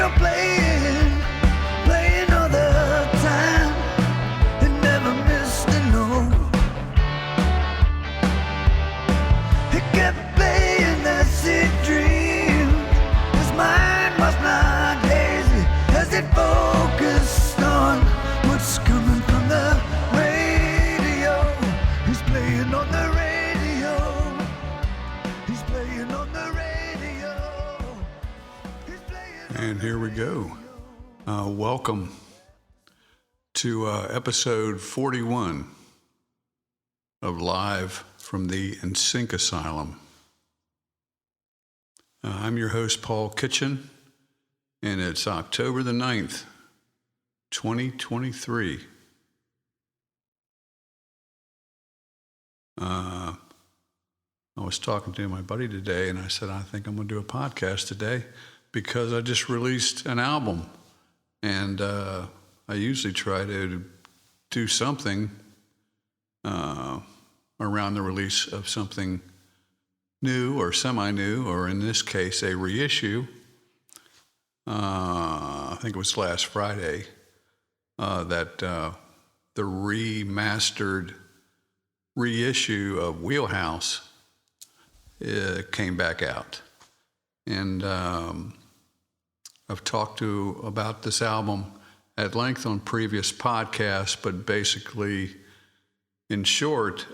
radio playing, playing all the time. It never missed a note. It kept playing that sick dream. His mind was not hazy as it focused on what's coming from the radio. He's playing on the radio. He's playing on the radio. He's playing on And here we go. Welcome to episode 41 of Live from the NSYNC Asylum. I'm your host, Paul Kitchen, and it's October the 9th, 2023. I was talking to my buddy today, and I said, I think I'm going to do a podcast today because I just released an album. And I usually try to do something around the release of something new or semi-new, or in this case, a reissue. I think it was last Friday that the remastered reissue of Wheelhouse came back out. And I've talked about this album at length on previous podcasts, but basically, in short,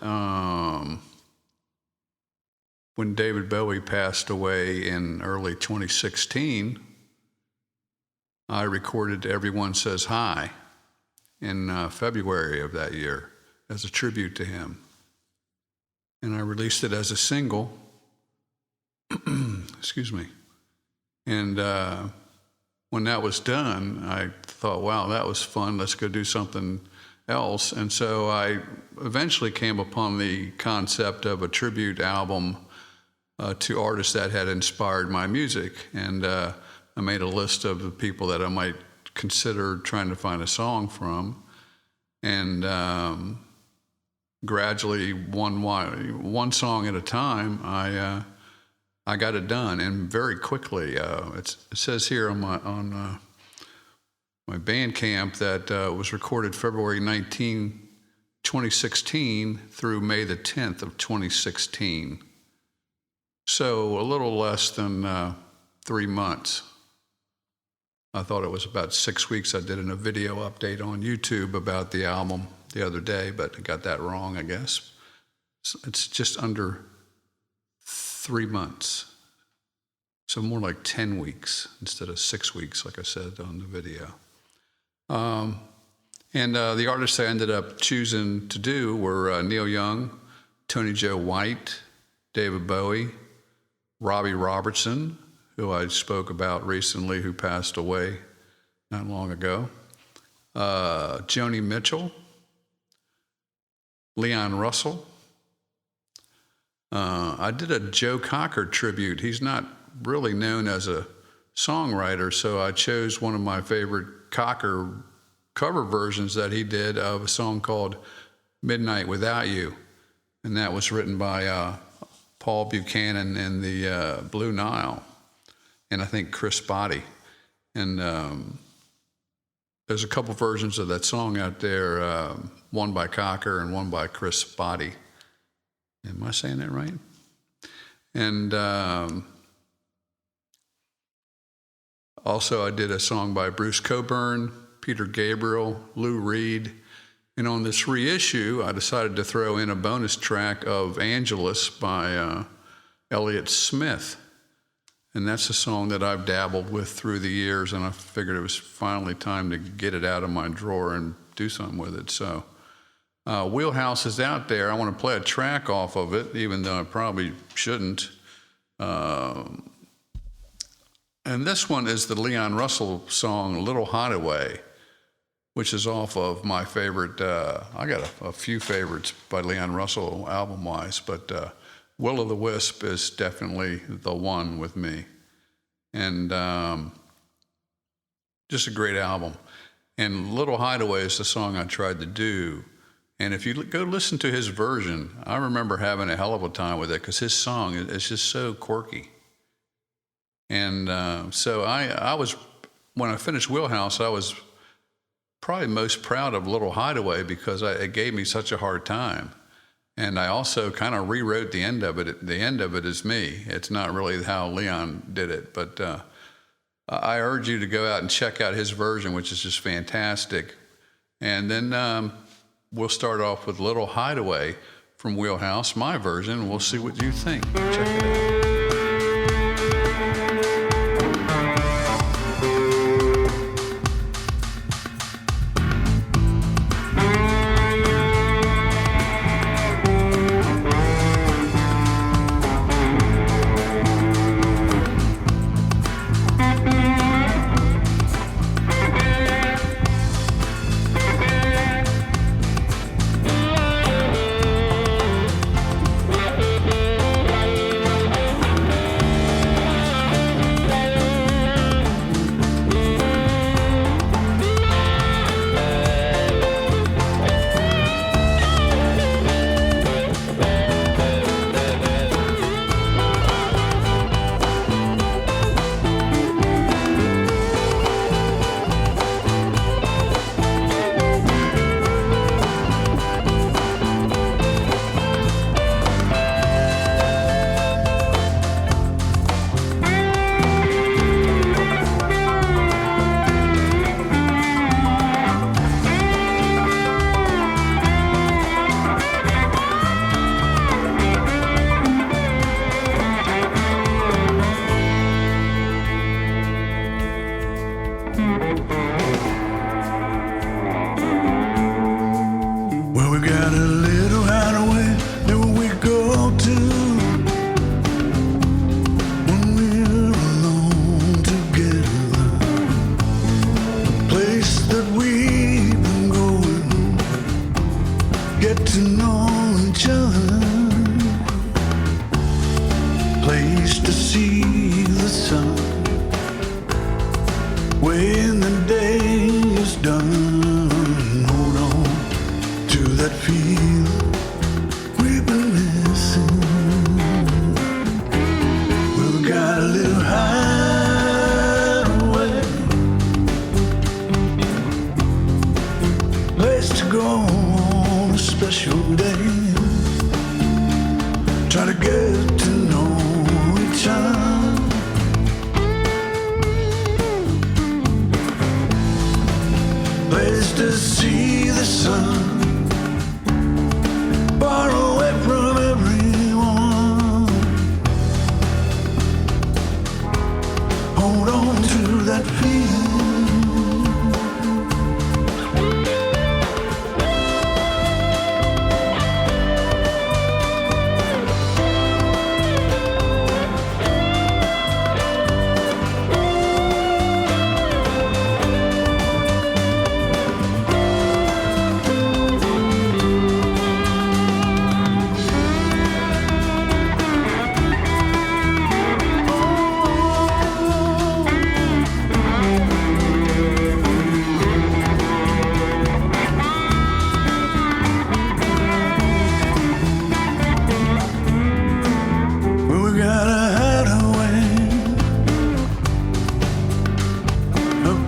when David Bowie passed away in early 2016, I recorded Everyone Says Hi in February of that year as a tribute to him. And I released it as a single. Excuse me. And when that was done, I thought, wow, that was fun. Let's go do something else. And so I eventually came upon the concept of a tribute album to artists that had inspired my music. And I made a list of the people that I might consider trying to find a song from. And gradually, one song at a time, I got it done, and very quickly. It says here on my Bandcamp that it was recorded February 19, 2016 through May the 10th of 2016. So a little less than 3 months. I thought it was about 6 weeks. I did a video update on YouTube about the album the other day, but I got that wrong, I guess. It's just under 3 months. So more like 10 weeks instead of 6 weeks, like I said on the video. And the artists I ended up choosing to do were Neil Young, Tony Joe White, David Bowie, Robbie Robertson, who I spoke about recently, who passed away not long ago, Joni Mitchell, Leon Russell. I did a Joe Cocker tribute. He's not really known as a songwriter, so I chose one of my favorite Cocker cover versions that he did of a song called Midnight Without You. And that was written by Paul Buchanan and the Blue Nile, and I think Chris Botti. And there's a couple versions of that song out there, one by Cocker and one by Chris Botti. Am I saying that right? And also I did a song by Bruce Cockburn, Peter Gabriel, Lou Reed. And on this reissue, I decided to throw in a bonus track of Angelus by Elliott Smith. And that's a song that I've dabbled with through the years, and I figured it was finally time to get it out of my drawer and do something with it. So Wheelhouse is out there. I want to play a track off of it, even though I probably shouldn't. And this one is the Leon Russell song, Little Hideaway, which is off of my favorite, I got a few favorites by Leon Russell album-wise, but Will o' the Wisp is definitely the one with me. And just a great album. And Little Hideaway is the song I tried to do. And if you go listen to his version, I remember having a hell of a time with it because his song is just so quirky. And so I was when I finished Wheelhouse, I was probably most proud of Little Hideaway because it gave me such a hard time. And I also kind of rewrote the end of it. The end of it is me. It's not really how Leon did it. But I urge you to go out and check out his version, which is just fantastic. And then we'll start off with Little Hideaway from Wheelhouse, my version, and we'll see what you think. Check it out. Well, we got a little hideaway that we go to when we're alone together. A place that we've been going, get to know each other. Place to see the sun when the day is done. Hold on to that feel we've been missing. We've got a little hideaway, place to go on a special day. Try to get to know each other. Place to see the sun, far away from everyone. Hold on to that feeling.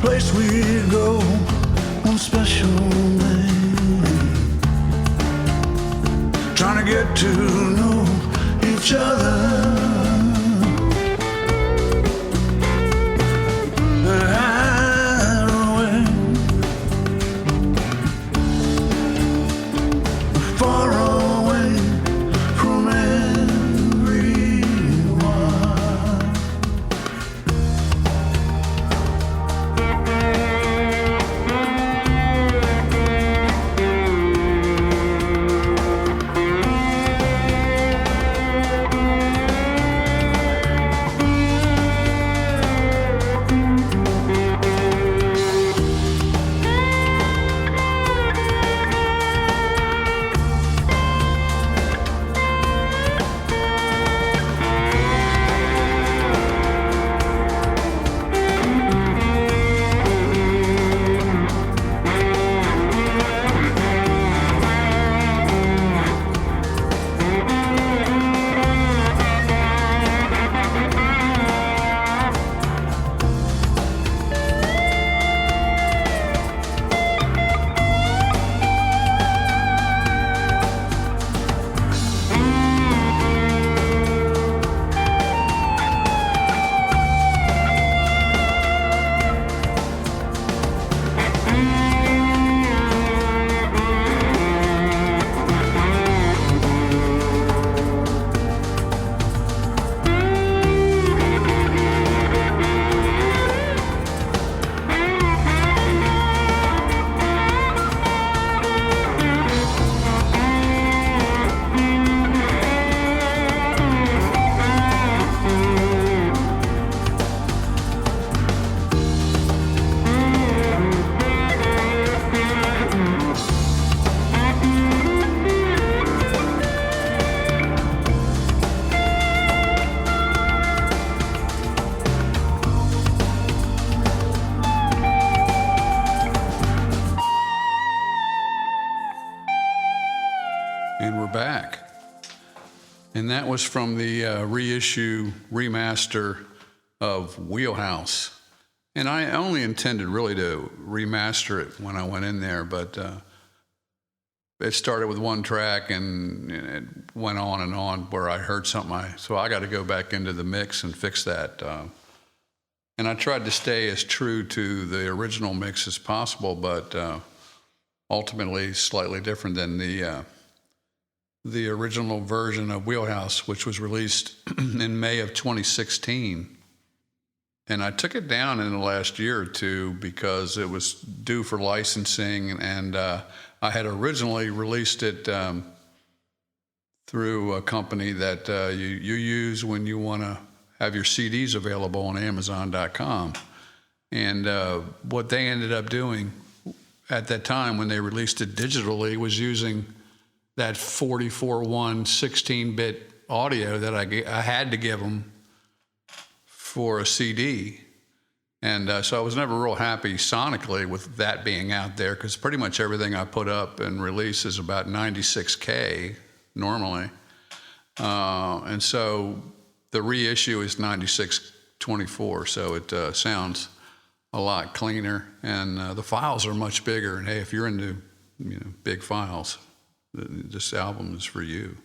Place we go on special day, trying to get to know each other. Hideaway, far away from everyone. that was from the reissue remaster of Wheelhouse. And I only intended really to remaster it when I went in there, but it started with one track and it went on where I heard something. So I got to go back into the mix and fix that. And I tried to stay as true to the original mix as possible, but ultimately slightly different than the original version of Wheelhouse, which was released in May of 2016. And I took it down in the last year or two because it was due for licensing, and I had originally released it through a company that you use when you want to have your CDs available on Amazon.com. And what they ended up doing at that time when they released it digitally was using that 44.1 16-bit audio that I had to give them for a CD. And so I was never real happy sonically with that being out there, because pretty much everything I put up and release is about 96K normally. And so the reissue is 9624, so it sounds a lot cleaner, and the files are much bigger. And hey, if you're into big files, this album is for you.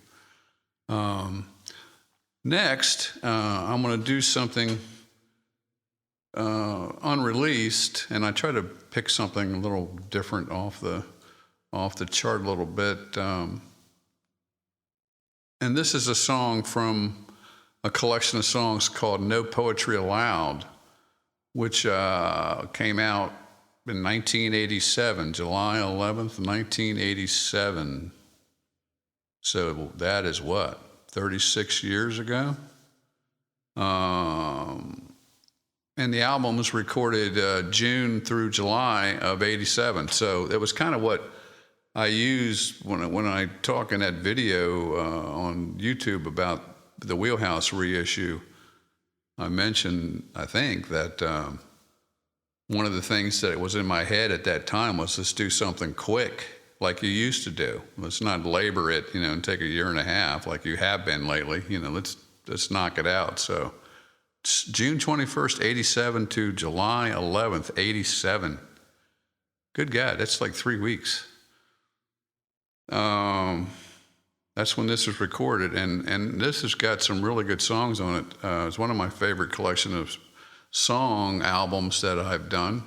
Next, I'm going to do something unreleased, and I try to pick something a little different off the chart a little bit. And this is a song from a collection of songs called No Poetry Allowed, which came out in 1987, July 11th, 1987. So that is what? 36 years ago. And the album was recorded June through July of 87. So it was kind of what I used when I talk in that video on YouTube about the Wheelhouse reissue. I mentioned, I think, that one of the things that was in my head at that time was, let's do something quick like you used to do. Let's not labor it, and take a year and a half like you have been lately. Let's knock it out. So it's June 21st, 87 to July 11th, 87. Good God, that's like 3 weeks. That's when this was recorded, and this has got some really good songs on it. It's one of my favorite collection of song albums that I've done.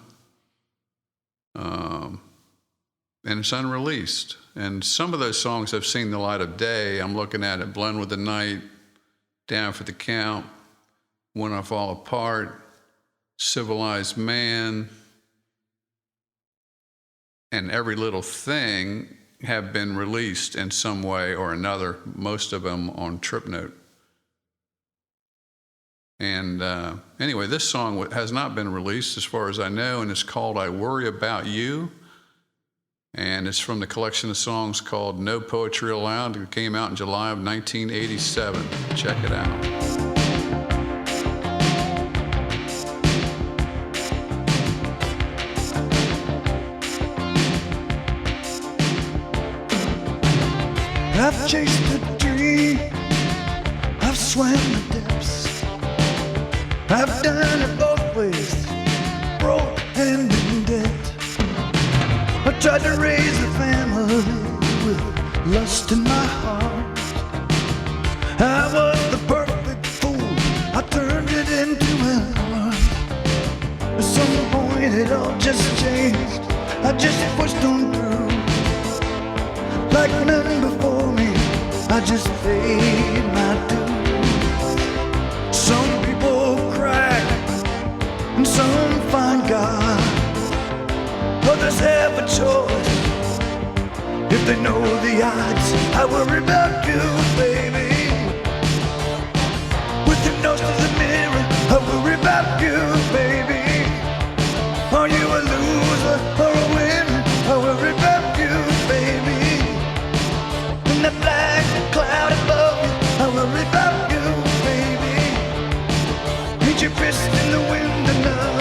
And it's unreleased. And some of those songs have seen the light of day. I'm looking at it: Blend with the Night, Down for the Count, When I Fall Apart, Civilized Man, and Every Little Thing have been released in some way or another, most of them on Tripnote. And anyway, this song has not been released as far as I know, and it's called I Worry About You. And it's from the collection of songs called No Poetry Allowed. It came out in July of 1987. Check it out. I've chased a dream, I've swam the depths, I've done it both ways, broke and in debt. I tried to raise a family with lust in my heart. I was the perfect fool, I turned it into an art. At some point it all just changed, I just pushed on through. Like none before me, I just paid my dues. Some people cry, and some find God. Others have a choice, if they know the odds. I worry about you, baby. With your nose to the mirror, I worry about you, baby. Are you a loser or a winner? I worry about you, baby. In that black cloud above you, I worry about you, baby. Ain't your fist in the wind enough?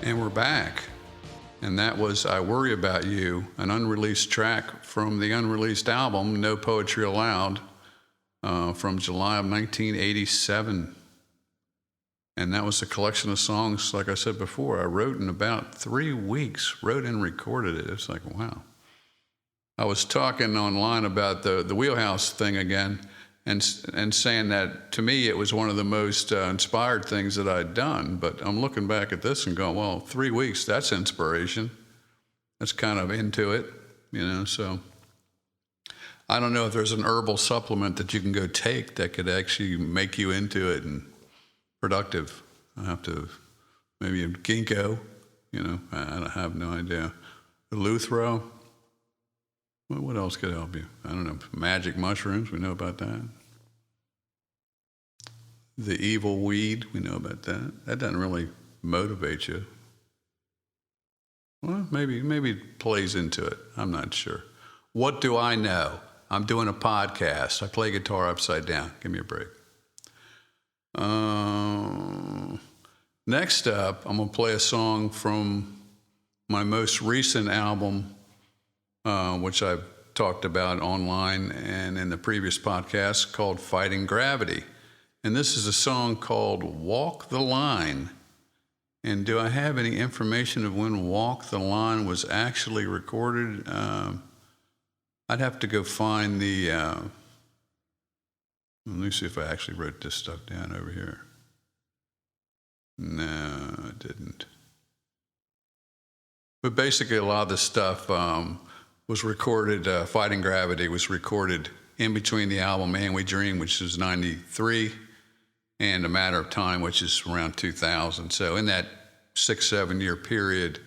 And we're back. And that was I Worry About You, an unreleased track from the unreleased album, No Poetry Allowed, from July of 1987. And that was a collection of songs, like I said before, I wrote in about 3 weeks, wrote and recorded it. It's like, wow. I was talking online about the Wheelhouse thing again, and saying that to me it was one of the most inspired things that I'd done. But I'm looking back at this and going, well, 3 weeks, that's inspiration. That's kind of into it, so I don't know if there's an herbal supplement that you can go take that could actually make you into it and productive. I have to, maybe a ginkgo, I have no idea. Eleuthero. Well, what else could help you? I don't know. Magic mushrooms, we know about that. The evil weed, we know about that. That doesn't really motivate you. Well, maybe it plays into it. I'm not sure. What do I know? I'm doing a podcast. I play guitar upside down. Give me a break. Next up, I'm going to play a song from my most recent album, which I've talked about online and in the previous podcast, called Fighting Gravity. And this is a song called Walk the Line. And do I have any information of when Walk the Line was actually recorded? I'd have to go find the... let me see if I actually wrote this stuff down over here. No, I didn't. But basically, a lot of this stuff was recorded, Fighting Gravity was recorded in between the album And We Dream, which is 93, and A Matter of Time, which is around 2000. So in that 6-7 year period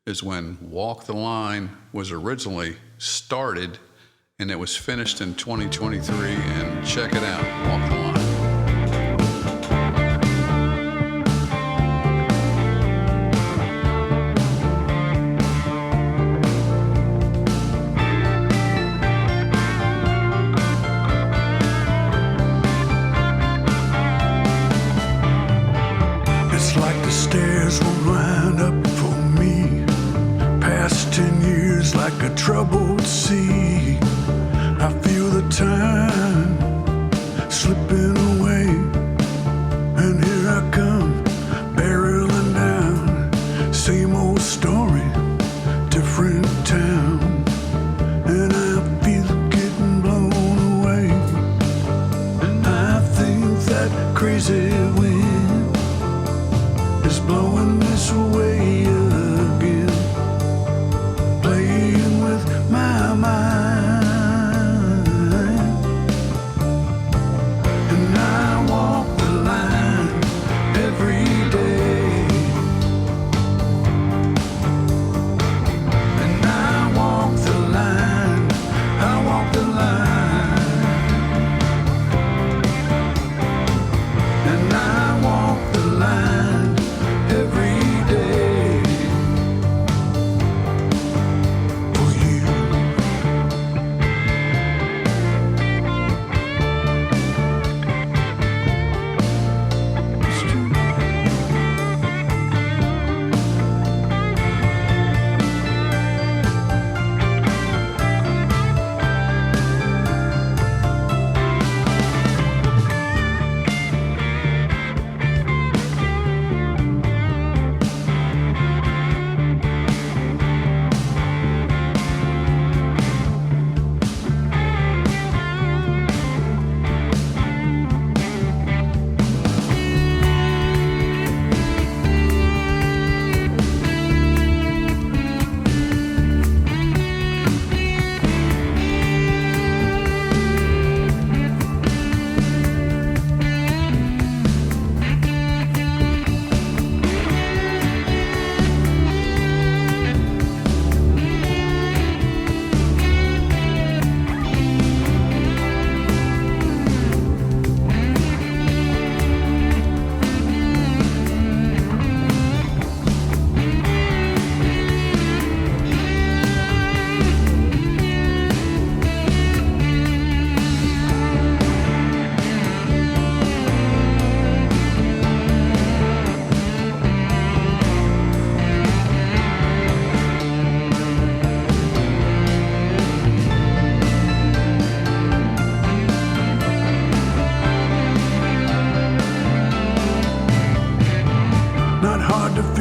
is when Walk the Line was originally started, and it was finished in 2023. And check it out, Walk the Line. It's like the stairs will line up for me. Past 10 years like a troubled sea. I feel the time slipping away, and here I come, barreling down. Same old story, different town, and I feel getting blown away. And I think that crazy wind is blowing this way again, playing with my mind.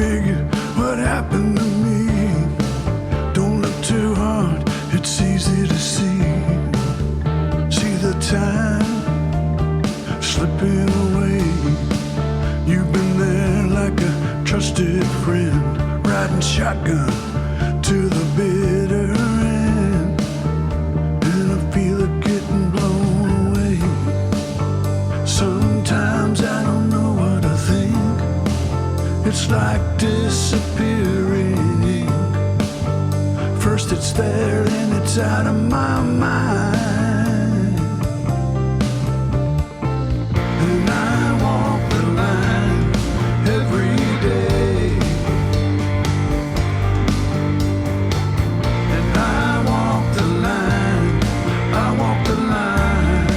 figure what happened to me. Don't look too hard, it's easy to see. See the time slipping away. You've been there like a trusted friend, riding shotgun to the bitter end. And I feel it getting blown away. Sometimes I don't know what I think. It's like disappearing ink. First it's there and it's out of my mind. And I walk the line every day. And I walk the line, I walk the line.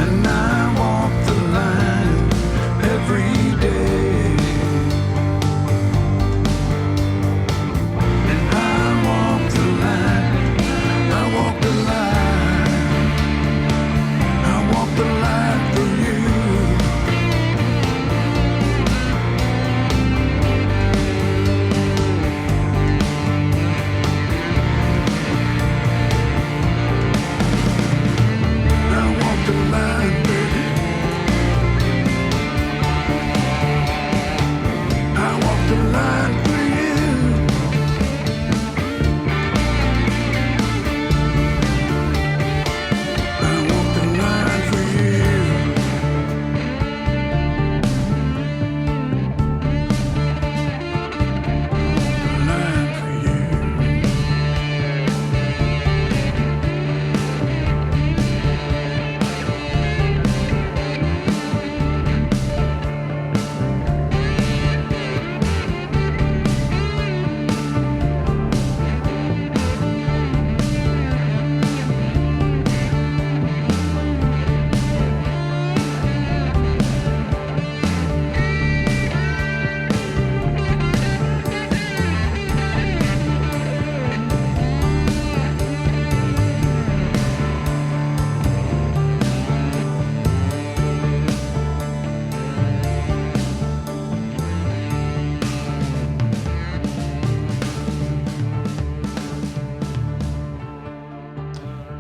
And I walk the line every day. And I walk the line, I walk the line. I walk the line for you. I walk the line, baby. I walk the line for you. I walk the line for you. Line for you.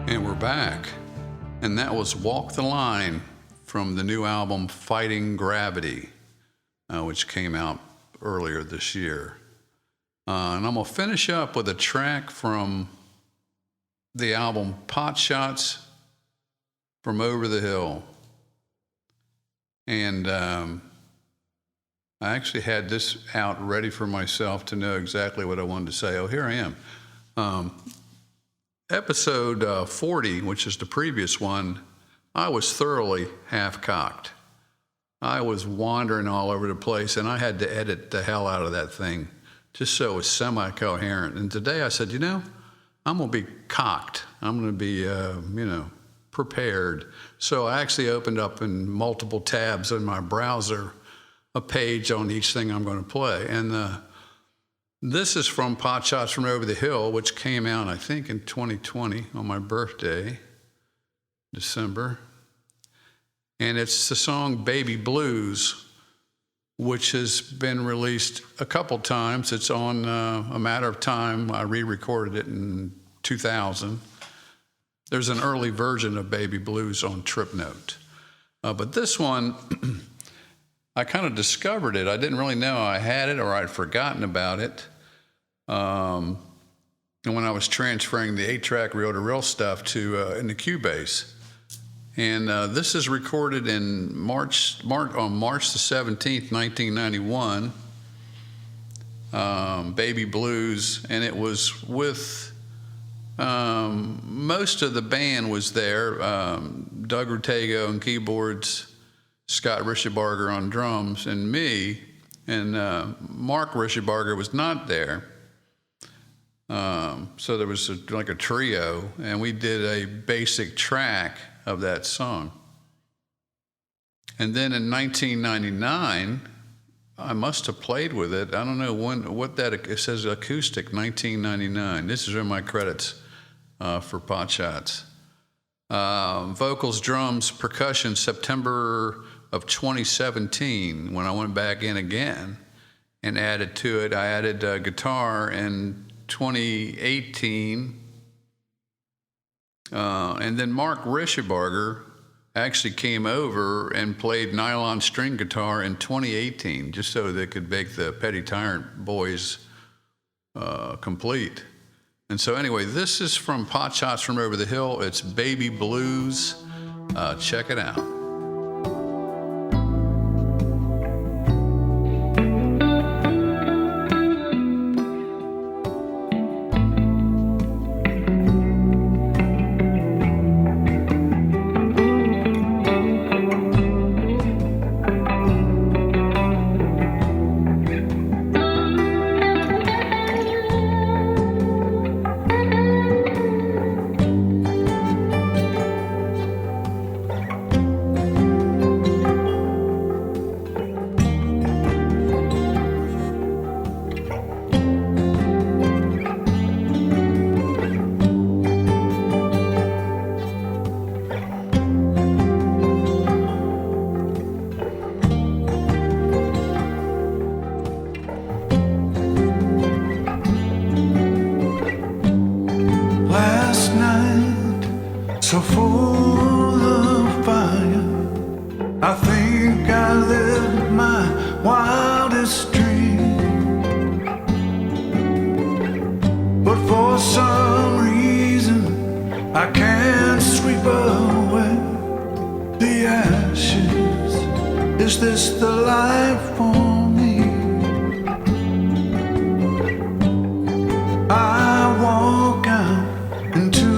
And we're back. And that was Walk the Line from the new album Fighting Gravity, which came out earlier this year. And I'm going to finish up with a track from the album Pot Shots from Over the Hill. And I actually had this out ready for myself to know exactly what I wanted to say. Oh, here I am. Episode 40, which is the previous one, I was thoroughly half-cocked. I was wandering all over the place, and I had to edit the hell out of that thing just so it was semi-coherent. And today I said, I'm going to be cocked. I'm going to be, prepared. So I actually opened up in multiple tabs in my browser a page on each thing I'm going to play. And this is from Pot Shots from Over the Hill, which came out, I think, in 2020 on my birthday, December. And it's the song Baby Blues, which has been released a couple times. It's on A Matter of Time. I re-recorded it in 2000. There's an early version of Baby Blues on Trip Note. But this one, I kind of discovered it. I didn't really know I had it or I'd forgotten about it. And when I was transferring the 8-track reel-to-reel stuff to in the Cubase. And this is recorded in March the 17th, 1991, Baby Blues, and it was with most of the band was there, Doug Rutego on keyboards, Scott Rischebarger on drums, and me, and Mark Rischebarger was not there. So there was like a trio, and we did a basic track of that song. And then in 1999, I must have played with it. I don't know what that, it says acoustic, 1999. This is in my credits for Pot Shots. Vocals, drums, percussion, September of 2017 when I went back in again and added to it. I added guitar in 2018. And then Mark Rischibarger actually came over and played nylon string guitar in 2018, just so they could make the Petty Tyrant Boys complete. And so anyway, this is from Pot Shots from Over the Hill. It's Baby Blues. Check it out. So full of fire, I think I lived my wildest dream. But for some reason, I can't sweep away the ashes. Is this the life for me? I walk out into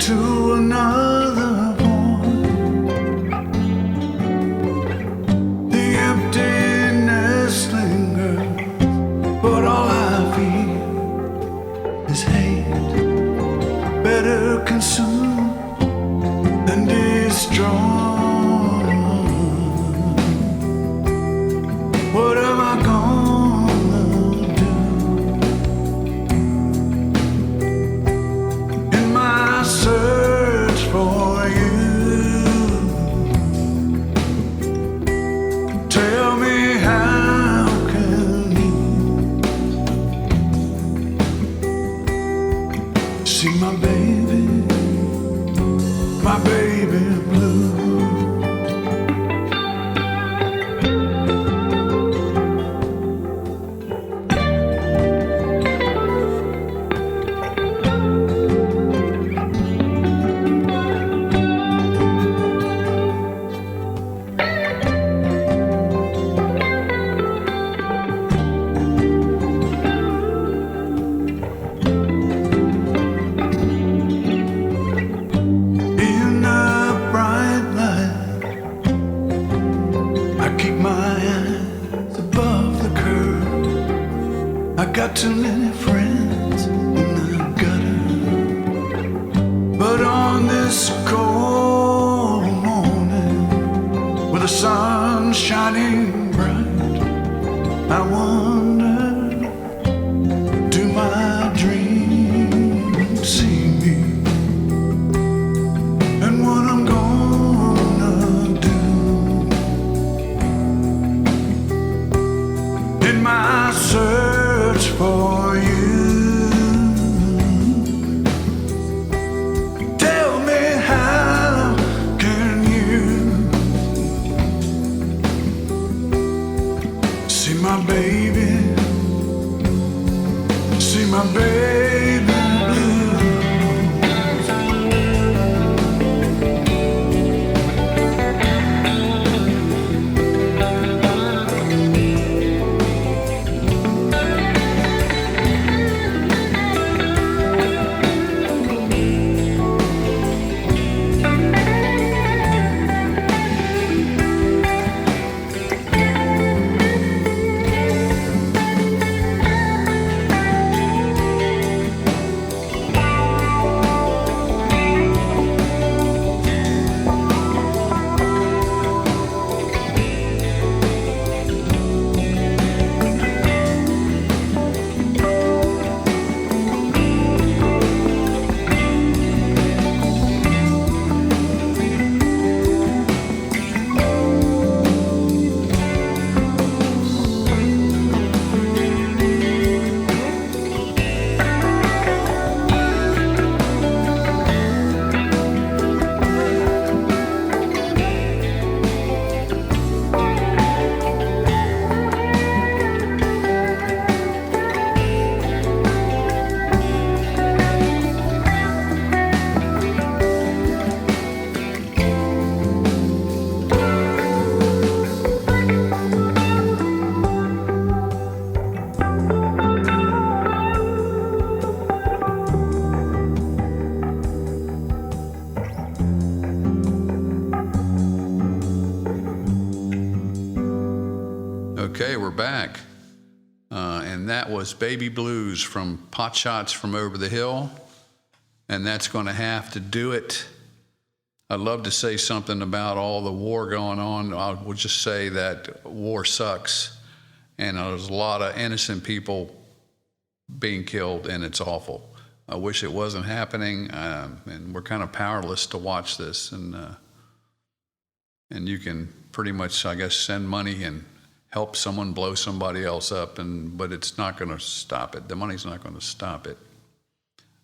into another void. The emptiness lingers, but all I feel is hate. Better consume than destroy. What am I gonna do? Search for you. Tell me, how can you see my baby blue? Got too many friends in the gutter, but on this cold morning, with the sun shining bright, I wonder, do my dreams see me, and what I'm gonna do in my search for you. Tell me, how can you see my baby back. And that was Baby Blues from Pot Shots from Over the Hill. And that's going to have to do it. I'd love to say something about all the war going on. I will just say that war sucks. And there's a lot of innocent people being killed, and it's awful. I wish it wasn't happening, and we're kind of powerless to watch this. And you can pretty much, I guess, send money and help someone blow somebody else up, but it's not going to stop it. The money's not going to stop it.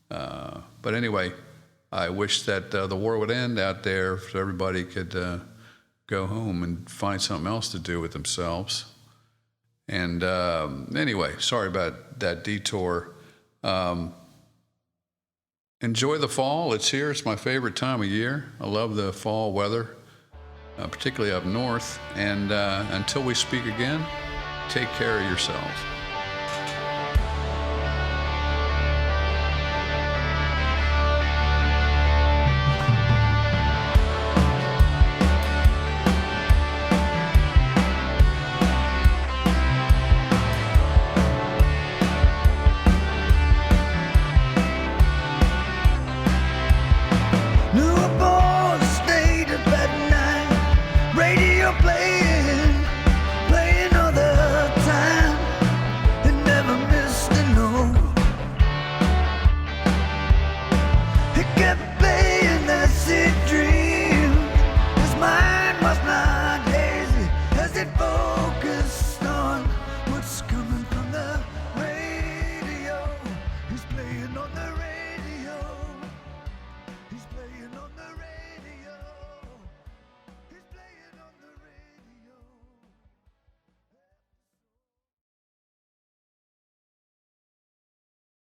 But anyway, I wish that the war would end out there so everybody could go home and find something else to do with themselves. And anyway, sorry about that detour. Enjoy the fall. It's here. It's my favorite time of year. I love the fall weather, particularly up north. And until we speak again, take care of yourselves.